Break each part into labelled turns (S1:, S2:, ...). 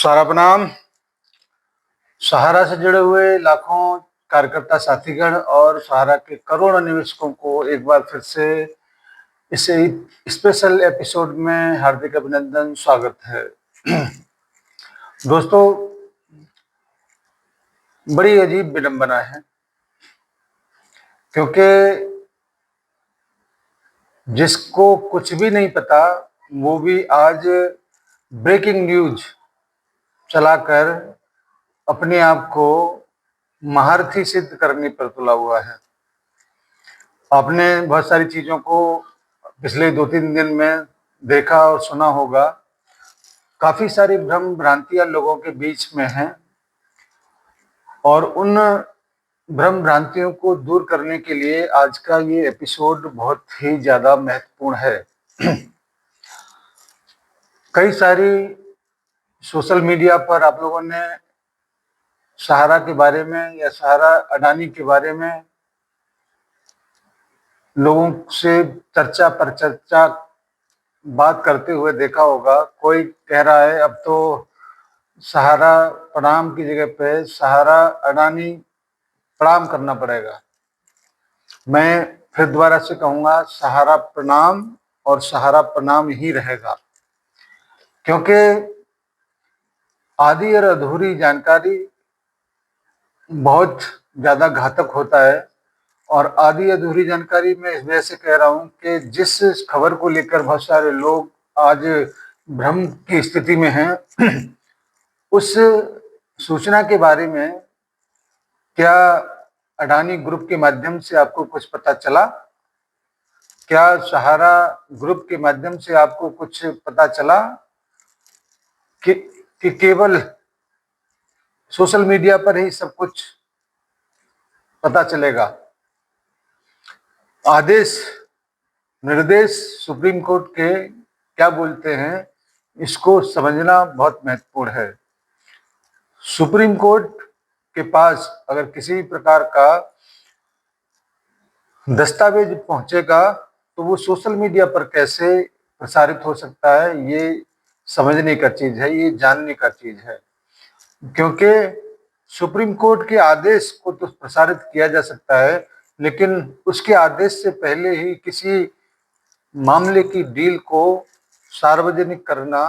S1: सारा प्रणाम। सहारा से जुड़े हुए लाखों कार्यकर्ता साथीगण और सहारा के करोड़ों निवेशकों को एक बार फिर से इस स्पेशल एपिसोड में हार्दिक अभिनंदन, स्वागत है। दोस्तों, बड़ी अजीब विडंबना है क्योंकि जिसको कुछ भी नहीं पता वो भी आज ब्रेकिंग न्यूज चलाकर अपने आप को महारथी सिद्ध करने पर तुला हुआ है। आपने बहुत सारी चीजों को पिछले 2-3 दिन में देखा और सुना होगा। काफी सारी भ्रम भ्रांतियां लोगों के बीच में हैं और उन भ्रम भ्रांतियों को दूर करने के लिए आज का ये एपिसोड बहुत ही ज्यादा महत्वपूर्ण है। कई सारी सोशल मीडिया पर आप लोगों ने सहारा के बारे में या सहारा अडानी के बारे में लोगों से चर्चा पर चर्चा बात करते हुए देखा होगा। कोई कह रहा है अब तो सहारा प्रणाम की जगह पे सहारा अडानी प्रणाम करना पड़ेगा। मैं फिर दोबारा से कहूंगा, सहारा प्रणाम और सहारा प्रणाम ही रहेगा, क्योंकि आधी और अधूरी जानकारी बहुत ज्यादा घातक होता है। और आधी अधूरी जानकारी मैं इस वजह से कह रहा हूं कि जिस खबर को लेकर बहुत सारे लोग आज भ्रम की स्थिति में हैं, उस सूचना के बारे में क्या अडानी ग्रुप के माध्यम से आपको कुछ पता चला? क्या सहारा ग्रुप के माध्यम से आपको कुछ पता चला कि केवल सोशल मीडिया पर ही सब कुछ पता चलेगा? आदेश निर्देश सुप्रीम कोर्ट के क्या बोलते हैं, इसको समझना बहुत महत्वपूर्ण है। सुप्रीम कोर्ट के पास अगर किसी भी प्रकार का दस्तावेज पहुंचेगा तो वो सोशल मीडिया पर कैसे प्रसारित हो सकता है, ये समझने का चीज है, ये जानने का चीज है। क्योंकि सुप्रीम कोर्ट के आदेश को तो प्रसारित किया जा सकता है, लेकिन उसके आदेश से पहले ही किसी मामले की डील को सार्वजनिक करना,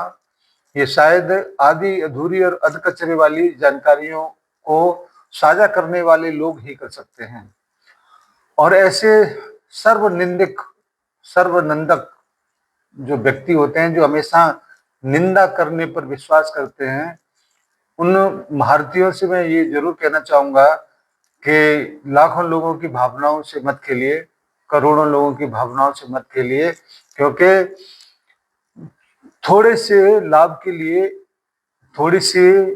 S1: ये शायद आधी अधूरी और अधकचरे वाली जानकारियों को साझा करने वाले लोग ही कर सकते हैं। और ऐसे सर्वनिंदक सर्वनंदक जो व्यक्ति होते हैं, जो हमेशा निंदा करने पर विश्वास करते हैं, उन महारथियों से मैं ये जरूर कहना चाहूंगा कि लाखों लोगों की भावनाओं से मत खेलिए, करोड़ों लोगों की भावनाओं से मत खेलिए, क्योंकि थोड़े से लाभ के लिए, थोड़ी सी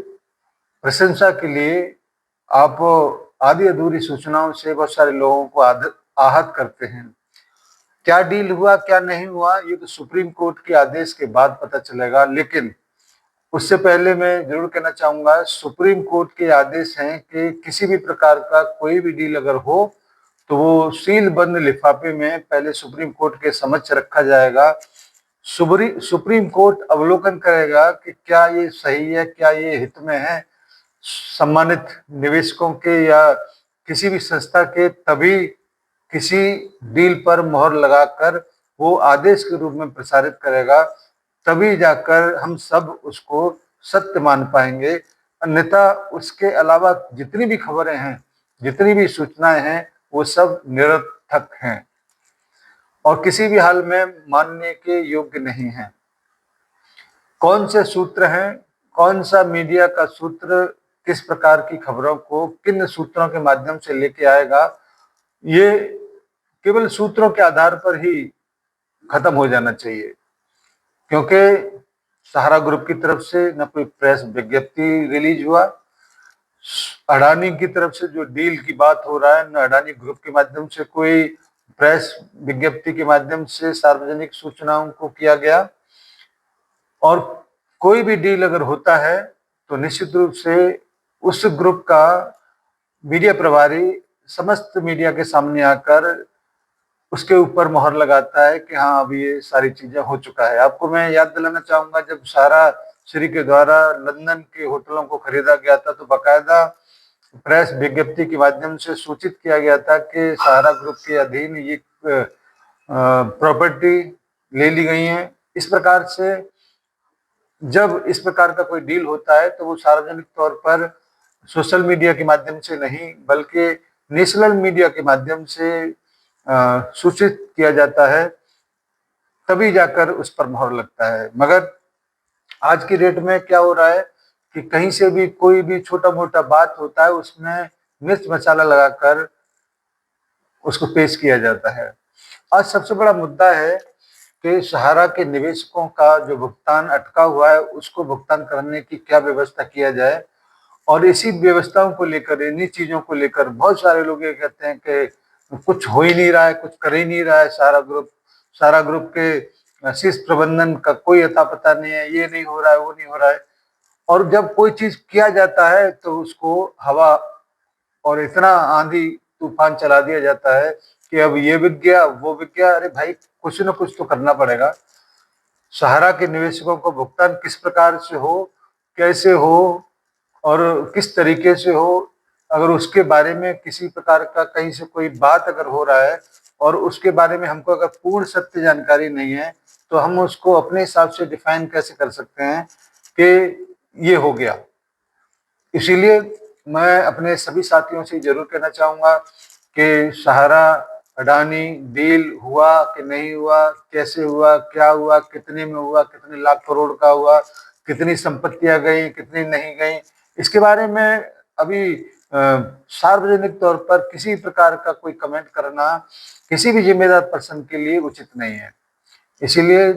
S1: प्रशंसा के लिए आप आधी अधूरी सूचनाओं से बहुत सारे लोगों को आहत करते हैं। क्या डील हुआ क्या नहीं हुआ, ये तो सुप्रीम कोर्ट के आदेश के बाद पता चलेगा। लेकिन उससे पहले मैं जरूर कहना चाहूंगा, सुप्रीम कोर्ट के आदेश हैं कि किसी भी प्रकार का कोई भी डील अगर हो तो वो सील बंद लिफाफे में पहले सुप्रीम कोर्ट के समक्ष रखा जाएगा। सुप्रीम कोर्ट अवलोकन करेगा कि क्या ये सही है, क्या ये हित में है सम्मानित निवेशकों के या किसी भी संस्था के, तभी किसी डील पर मोहर लगाकर वो आदेश के रूप में प्रसारित करेगा, तभी जाकर हम सब उसको सत्य मान पाएंगे। अन्यथा उसके अलावा जितनी भी खबरें हैं, जितनी भी सूचनाएं हैं, वो सब निरर्थक हैं और किसी भी हाल में मानने के योग्य नहीं हैं। कौन से सूत्र हैं, कौन सा मीडिया का सूत्र किस प्रकार की खबरों को किन सूत्रों के माध्यम से लेके आएगा, ये केवल सूत्रों के आधार पर ही खत्म हो जाना चाहिए। क्योंकि सहारा ग्रुप की तरफ से न कोई प्रेस विज्ञप्ति रिलीज हुआ, अडानी की तरफ से जो डील की बात हो रहा है, न अडानी ग्रुप के माध्यम से कोई प्रेस विज्ञप्ति के माध्यम से सार्वजनिक सूचनाओं को किया गया। और कोई भी डील अगर होता है तो निश्चित रूप से उस ग्रुप का मीडिया प्रभारी समस्त मीडिया के सामने आकर उसके ऊपर मोहर लगाता है कि हाँ, अब ये सारी चीजें हो चुका है। आपको मैं याद दिलाना चाहूंगा, जब सहारा श्री के द्वारा लंदन के होटलों को खरीदा गया था, तो बाकायदा प्रेस विज्ञप्ति के माध्यम से सूचित किया गया था कि सहारा ग्रुप के अधीन ये प्रॉपर्टी ले ली गई है। इस प्रकार से जब इस प्रकार का कोई डील होता है तो वो सार्वजनिक तौर पर सोशल मीडिया के माध्यम से नहीं बल्कि नेशनल मीडिया के माध्यम से सूचित किया जाता है, तभी जाकर उस पर मोहर लगता है। मगर आज की डेट में क्या हो रहा है कि कहीं से भी कोई भी छोटा मोटा बात होता है उसमें मिर्च मसाला लगाकर उसको पेश किया जाता है। आज सबसे बड़ा मुद्दा है कि सहारा के निवेशकों का जो भुगतान अटका हुआ है उसको भुगतान करने की क्या व्यवस्था किया जाए। और इसी व्यवस्थाओं को लेकर, इन्हीं चीजों को लेकर बहुत सारे लोग ये कहते हैं कि कुछ हो ही नहीं रहा है, कुछ कर ही नहीं रहा है सहारा ग्रुप के शीर्ष प्रबंधन का कोई अता पता नहीं है, ये नहीं हो रहा है, वो नहीं हो रहा है। और जब कोई चीज किया जाता है तो उसको हवा और इतना आंधी तूफान चला दिया जाता है कि अब ये बिक गया, वो बिक गया। अरे भाई, कुछ न कुछ तो करना पड़ेगा। सहारा के निवेशकों को भुगतान किस प्रकार से हो, कैसे हो और किस तरीके से हो, अगर उसके बारे में किसी प्रकार का कहीं से कोई बात अगर हो रहा है और उसके बारे में हमको अगर पूर्ण सत्य जानकारी नहीं है तो हम उसको अपने हिसाब से डिफाइन कैसे कर सकते हैं कि ये हो गया। इसीलिए मैं अपने सभी साथियों से जरूर कहना चाहूंगा कि सहारा अडानी डील हुआ कि नहीं हुआ, कैसे हुआ, क्या हुआ, कितने में हुआ, कितने लाख करोड़ का हुआ, कितनी संपत्तियां गई, कितनी नहीं गई, इसके बारे में अभी सार्वजनिक तौर पर किसी प्रकार का कोई कमेंट करना किसी भी जिम्मेदार पर्सन के लिए उचित नहीं है। इसीलिए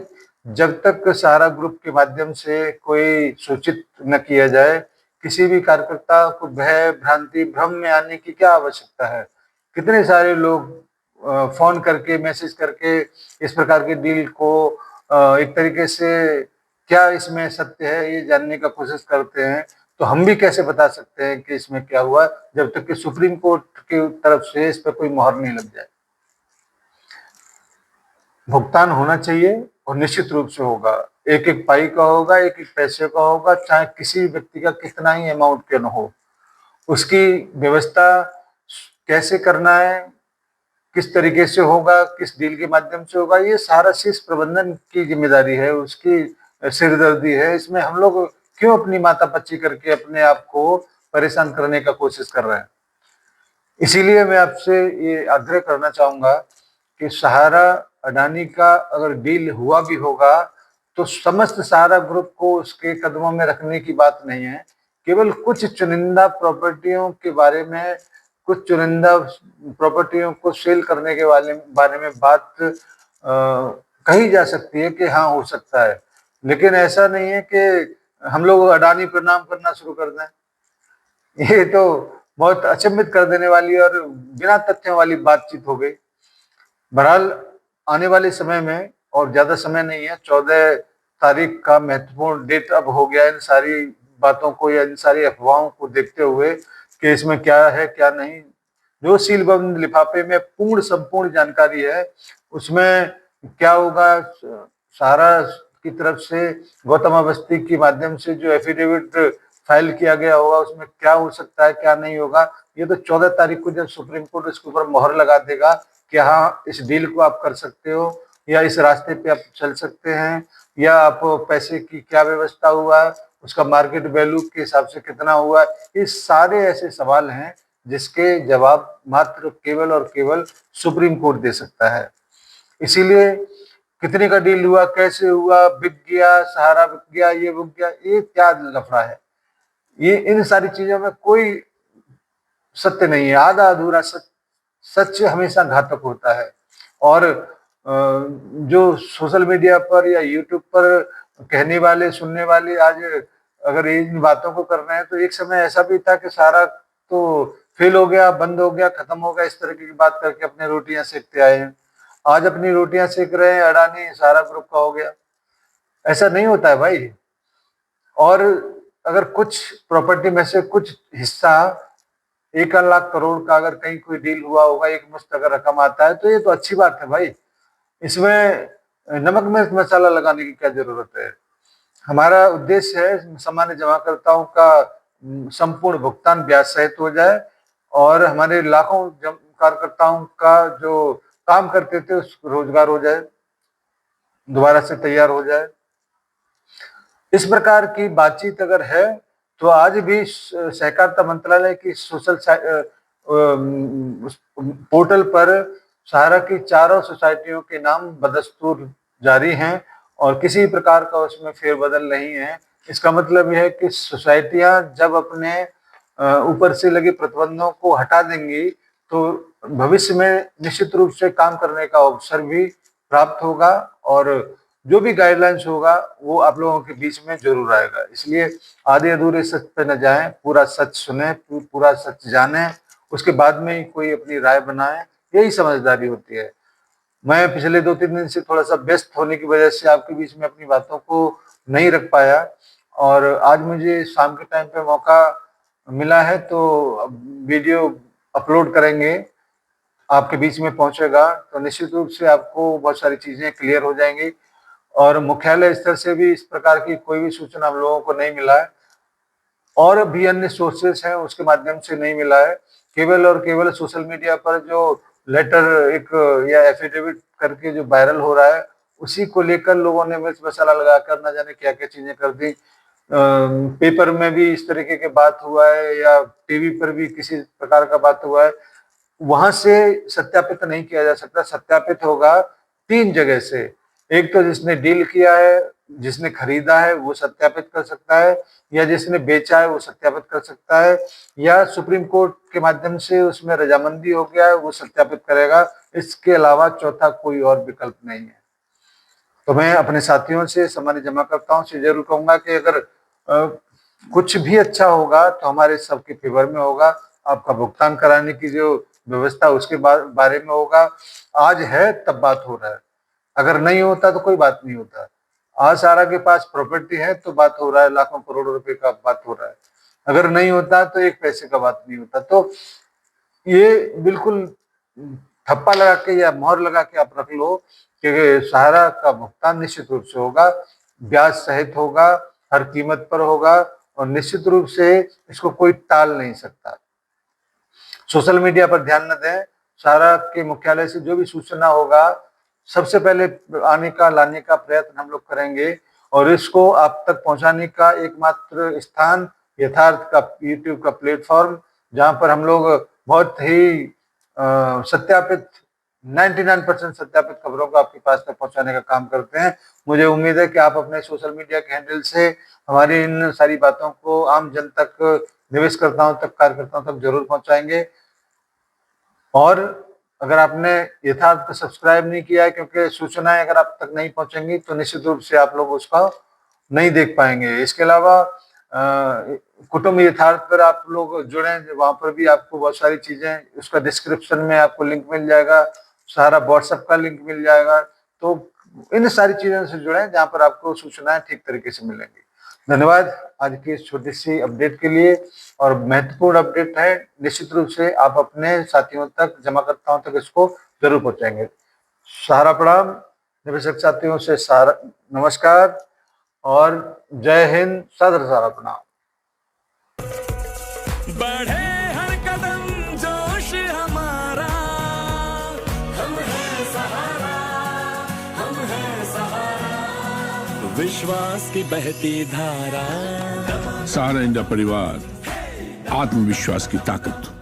S1: जब तक सहारा ग्रुप के माध्यम से कोई सूचित न किया जाए, किसी भी कार्यकर्ता को भय भ्रांति भ्रम में आने की क्या आवश्यकता है। कितने सारे लोग फोन करके मैसेज करके इस प्रकार के डील को एक तरीके से क्या इसमें सत्य है ये जानने का कोशिश करते हैं। तो हम भी कैसे बता सकते हैं कि इसमें क्या हुआ जब तक कि सुप्रीम कोर्ट की तरफ से इस पर कोई मोहर नहीं लग जाए। भुगतान होना चाहिए और निश्चित रूप से होगा, एक एक पाई का होगा, एक एक पैसे का होगा, चाहे किसी व्यक्ति का कितना ही अमाउंट क्यों न हो। उसकी व्यवस्था कैसे करना है, किस तरीके से होगा, किस डील के माध्यम से होगा, ये सारा शीर्ष प्रबंधन की जिम्मेदारी है, उसकी सिरदर्दी है। इसमें हम लोग क्यों अपनी माथापच्ची करके अपने आप को परेशान करने का कोशिश कर रहे हैं। इसीलिए मैं आपसे ये आग्रह करना चाहूंगा कि सहारा अडानी का अगर डील हुआ भी होगा तो समस्त सहारा ग्रुप को उसके कदमों में रखने की बात नहीं है। केवल कुछ चुनिंदा प्रॉपर्टियों के बारे में, कुछ चुनिंदा प्रॉपर्टियों को सेल करने के बारे में बात कही जा सकती है कि हाँ हो सकता है, लेकिन ऐसा नहीं है कि हम लोग अडानी प्रणाम करना शुरू कर दें। ये तो बहुत अचंभित कर देने वाली और बिना तथ्यों वाली बातचीत हो गई। बहरहाल आने वाले समय में, और ज्यादा समय नहीं है, 14 तारीख का महत्वपूर्ण डेट अब हो गया इन सारी बातों को या इन सारी अफवाहों को देखते हुए कि इसमें क्या है क्या नहीं। जो सीलबंद लिफाफे में पूर्ण संपूर्ण जानकारी है उसमें क्या होगा, सहारा की तरफ से गौतम अवस्थी के माध्यम से जो एफिडेविट फाइल किया गया होगा उसमें क्या हो सकता है क्या नहीं होगा, ये तो 14 तारीख को जब सुप्रीम कोर्ट इसके ऊपर मोहर लगा देगा कि हाँ इस डील को आप कर सकते हो या इस रास्ते पे आप चल सकते हैं, या आप पैसे की क्या व्यवस्था हुआ, उसका मार्केट वैल्यू के हिसाब से कितना हुआ। ये सारे ऐसे सवाल हैं जिसके जवाब मात्र केवल और केवल सुप्रीम कोर्ट दे सकता है। इसीलिए कितने का डील हुआ, कैसे हुआ, बिक गया, सहारा बिक गया, ये बिक गया, ये क्या लफड़ा है, ये इन सारी चीजों में कोई सत्य नहीं है। आधा अधूरा सच हमेशा घातक होता है। और जो सोशल मीडिया पर या यूट्यूब पर कहने वाले सुनने वाले आज अगर इन बातों को कर रहे हैं तो एक समय ऐसा भी था कि सारा तो फेल हो गया, बंद हो गया, खत्म हो गया, इस तरह की बात करके अपने रोटियां सेकते आए हैं। आज अपनी रोटियां सेक रहे हैं, अडानी सारा ग्रुप का हो गया। ऐसा नहीं होता है भाई। और अगर कुछ प्रॉपर्टी में से कुछ हिस्सा 1 लाख करोड़ का अगर कहीं कोई डील हुआ होगा, एक मुश्त अगर रकम आता है तो ये तो अच्छी बात है भाई। इसमें नमक मिर्च मसाला लगाने की क्या जरूरत है। हमारा उद्देश्य है सामान्य जमाकर्ताओं का संपूर्ण भुगतान ब्याज सहित हो जाए और हमारे लाखों कार्यकर्ताओं का जो काम करते थे उस रोजगार हो जाए, दोबारा से तैयार हो जाए। इस प्रकार की बातचीत अगर है तो आज भी सहकारिता मंत्रालय की सोशल पोर्टल पर सहारा की चारों सोसाइटियों के नाम बदस्तूर जारी हैं और किसी प्रकार का उसमें फेरबदल नहीं है। इसका मतलब यह है कि सोसाइटियां जब अपने ऊपर से लगे प्रतिबंधों को हटा देंगी तो भविष्य में निश्चित रूप से काम करने का अवसर भी प्राप्त होगा और जो भी गाइडलाइंस होगा वो आप लोगों के बीच में जरूर आएगा। इसलिए आधे अधूरे सच पे न जाएं, पूरा सच सुने, पूरा सच जाने, उसके बाद में ही कोई अपनी राय बनाए, यही समझदारी होती है। मैं पिछले 2-3 दिन से थोड़ा सा व्यस्त होने की वजह से आपके बीच में अपनी बातों को नहीं रख पाया और आज मुझे शाम के टाइम पे मौका मिला है तो वीडियो अपलोड करेंगे, आपके बीच में पहुंचेगा तो निश्चित रूप से आपको बहुत सारी चीजें क्लियर हो जाएंगी और मुख्यालय स्तर से भी इस प्रकार की कोई भी सूचना हम लोगों को नहीं मिला है और भी अन्य सोर्सेस हैं उसके माध्यम से नहीं मिला है। केवल और केवल सोशल मीडिया पर जो लेटर एक या एफिडेविट करके जो वायरल हो रहा है उसी को लेकर लोगों ने मिर्च मसाला लगाकर न जाने क्या क्या चीजें कर दी। पेपर में भी इस तरीके के बात हुआ है या टीवी पर भी किसी प्रकार का बात हुआ है, वहां से सत्यापित नहीं किया जा सकता। सत्यापित होगा 3 जगह से, एक तो जिसने डील किया है, जिसने खरीदा है वो सत्यापित कर सकता है या जिसने बेचा है वो सत्यापित कर सकता है या सुप्रीम कोर्ट के माध्यम से उसमें रजामंदी हो गया है वो सत्यापित करेगा। इसके अलावा चौथा कोई और विकल्प नहीं है। तो मैं अपने साथियों से, सामान्य जमाकर्ताओं से जरूर कहूंगा कि अगर कुछ भी अच्छा होगा तो हमारे सबके फेवर में होगा। आपका भुगतान कराने की जो व्यवस्था उसके बारे में होगा। आज है तब बात हो रहा है, अगर नहीं होता तो कोई बात नहीं होता। आज सारा के पास प्रॉपर्टी है तो बात हो रहा है, लाखों करोड़ों रुपए का बात हो रहा है। अगर नहीं होता तो 1 पैसे का बात नहीं होता। तो ये बिल्कुल ठप्पा लगा के या मोहर लगा के आप रख लो कि सहारा का भुगतान निश्चित रूप से होगा, ब्याज सहित होगा, हर कीमत पर होगा और निश्चित रूप से इसको कोई टाल नहीं सकता। सोशल मीडिया पर ध्यान न दें, सहारा के मुख्यालय से जो भी सूचना होगा सबसे पहले आने का लाने का प्रयत्न हम लोग करेंगे और इसको आप तक पहुंचाने का एकमात्र स्थान यथार्थ का यूट्यूब का प्लेटफॉर्म, जहां पर हम लोग बहुत ही सत्यापित 99% सत्यापित खबरों को आपके पास तक पहुंचाने का काम करते हैं। मुझे उम्मीद है कि आप अपने सोशल मीडिया के हैंडल से हमारी इन सारी बातों को आम जन तक, निवेशकर्ताओं तक, कार्यकर्ताओं तक जरूर पहुंचाएंगे। और अगर आपने यथार्थ को सब्सक्राइब नहीं किया है, क्योंकि सूचनाएं अगर आप तक नहीं पहुंचेंगी तो निश्चित रूप से आप लोग उसका नहीं देख पाएंगे। इसके अलावा कुटुंब यथार्थ पर आप लोग जुड़े, वहां पर भी आपको बहुत सारी चीजें, उसका डिस्क्रिप्शन में आपको लिंक मिल जाएगा, सारा व्हाट्सएप का लिंक मिल जाएगा। तो इन सारी चीजों से जुड़े जहां पर आपको सूचनाएं ठीक तरीके से मिलेंगी। धन्यवाद आज की इस छोटी सी अपडेट के लिए। और महत्वपूर्ण अपडेट है, निश्चित रूप से आप अपने साथियों तक, जमाकर्ताओं तक इसको जरूर पहुंचाएंगे। सहारा प्रणाम, निवेशक साथियों से सहारा नमस्कार और जय हिंद, सादर सहारा प्रणाम।
S2: बढ़े हर कदम जोश हमारा, हम हैं सहारा, हम हैं सहारा, विश्वास की बहती धारा।
S3: सहारा इंडिया परिवार, आत्मविश्वास की ताकत।